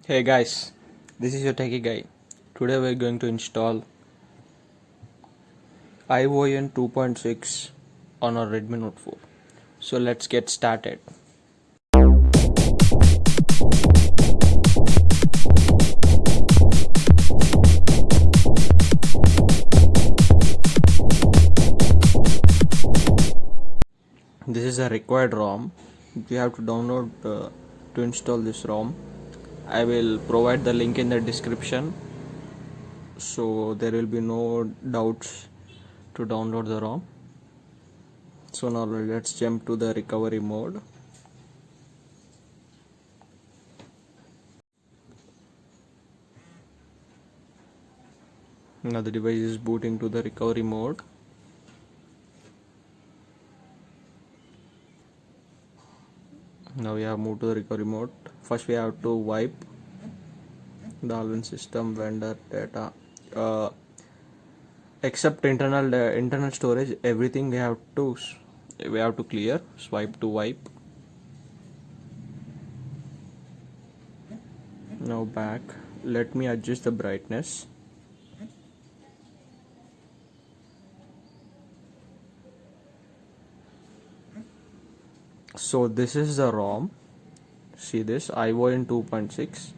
Hey guys, this is your techie guy. Today we're going to install iON 2.6 on our Redmi Note 4. So let's get started. This is a required ROM. You have to download to install this ROM. I will provide the link in the description, so there will be no doubts to download the ROM. So now let's jump to the recovery mode. Now the device is booting to the recovery mode. Now we have moved to the recovery mode. First we have to wipe the Alvin system vendor data, except internal storage. Everything we have to clear. Swipe to wipe. Now back. Let me adjust the brightness. So this is the ROM. See this iON 2.6.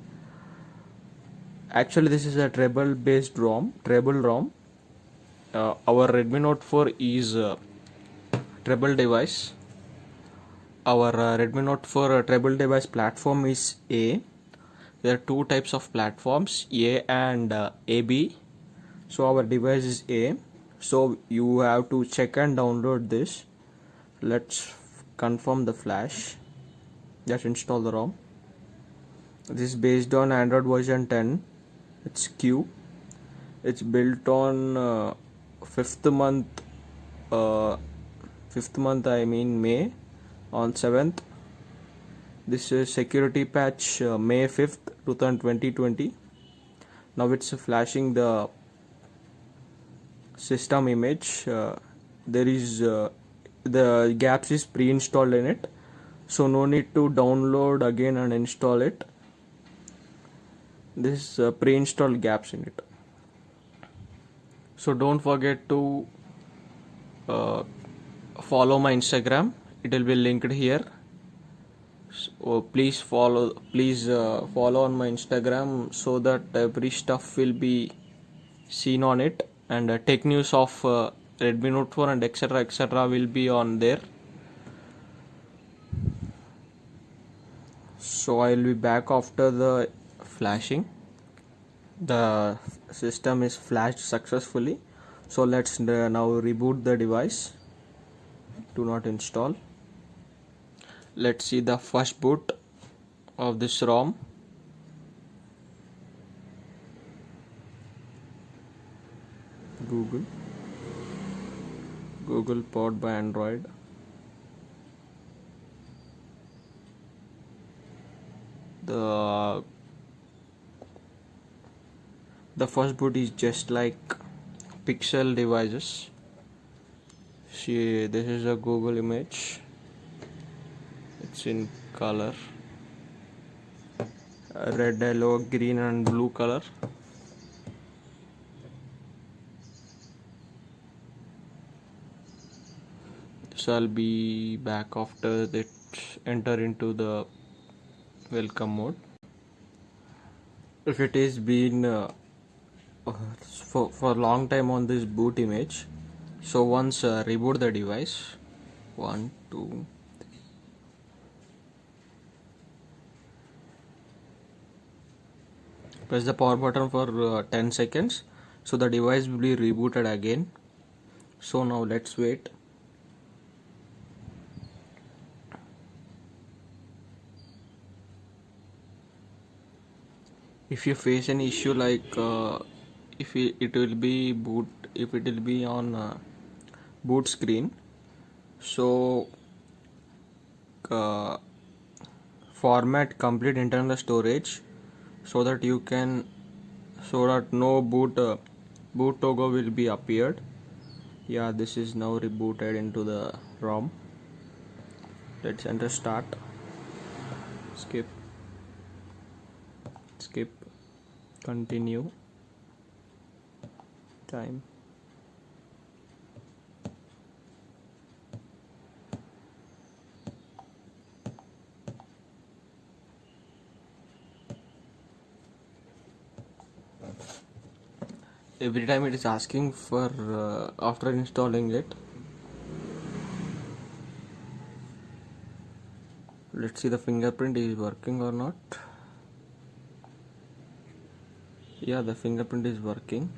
Actually this is a treble based ROM, treble ROM. Our Redmi Note 4 is a treble device. Our Redmi Note 4 treble device platform is A. There are two types of platforms, A and AB. So our device is A. So you have to check and download this. Let's confirm the flash. Let's install the ROM. This is based on Android version 10. It's Q. It's built on fifth month. I mean May, on 7th. This is security patch May 5th 2020. Now it's flashing the system image. There is the gaps is pre-installed in it, so no need to download again and install it. This is pre-installed gaps in it. So don't forget to follow my Instagram. It will be linked here. So please follow on my Instagram, so that every stuff will be seen on it, and tech news of Redmi Note 4 and etc will be on there. So I will be back after the flashing. The system is flashed successfully. So let's now reboot the device. Do not install. Let's see the first boot of this ROM. Google powered by Android. The first boot is just like Pixel devices. See, this is a Google image. It's in color, red, yellow, green and blue color. So I'll be back after that. Enter into the welcome mode. If it is been for a long time on this boot image, so once reboot the device. 1 2 press the power button for 10 seconds, so the device will be rebooted again. So now let's wait. If you face any issue like if it will be on boot screen, so format complete internal storage, so that no boot logo will be appeared. Yeah, this is now rebooted into the ROM. Let's enter start. Skip. skip, continue, time. Every time it is asking for after installing it. Let's see the fingerprint is working or not. Yeah, the fingerprint is working.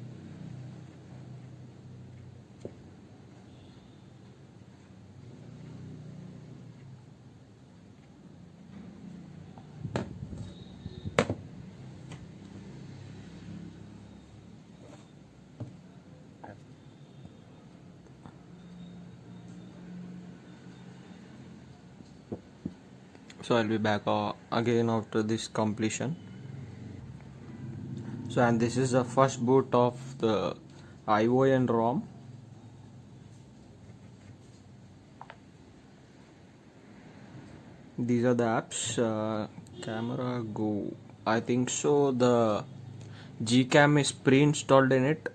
So I'll be back again after this completion. So, and this is the first boot of the IO and ROM. These are the apps. Camera Go, I think so. The Gcam is pre-installed in it.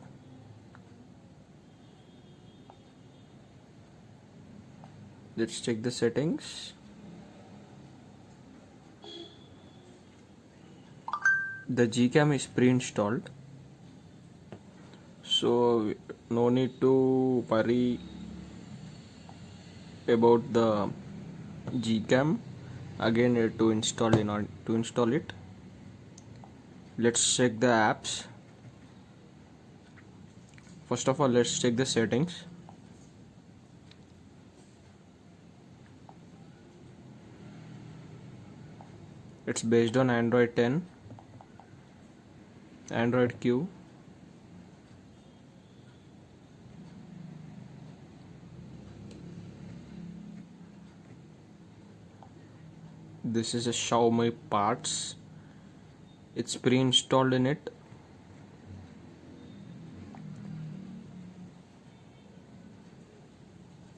Let's check the settings. The Gcam is pre-installed, so no need to worry about the Gcam again to install it. Let's check the apps. First of all, let's check the settings. It's based on Android 10, Android Q. This is a Xiaomi parts. It's pre-installed in it.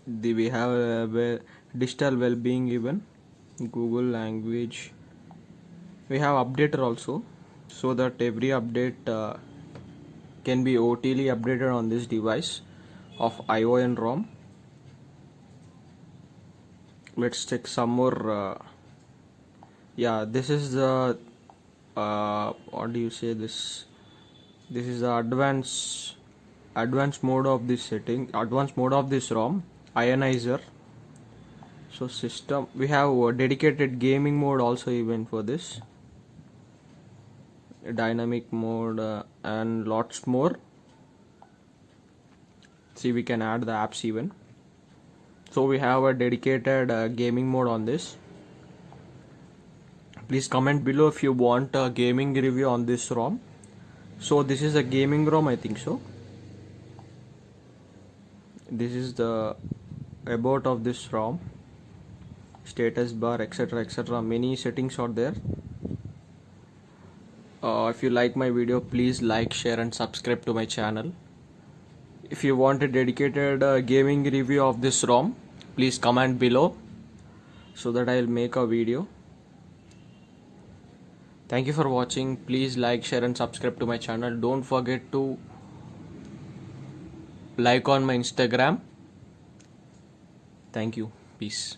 We have a digital well-being even, Google language. We have updater also, so that every update can be OTly updated on this device of IO and ROM. Let's check some more. Yeah, this is the what do you say this? This is the advanced mode of this setting, advanced mode of this ROM, ionizer. So system, we have a dedicated gaming mode also even for this, dynamic mode and lots more. See, we can add the apps even. So we have a dedicated gaming mode on this. Please comment below if you want a gaming review on this ROM. So this is a gaming ROM, I think so. This is the about of this ROM, status bar, etc, etc. Many settings are there. If you like my video, please like, share and subscribe to my channel. If you want a dedicated gaming review of this ROM, please comment below so that I'll make a video. Thank you for watching. Please like, share and subscribe to my channel. Don't forget to like on my Instagram. Thank you. Peace.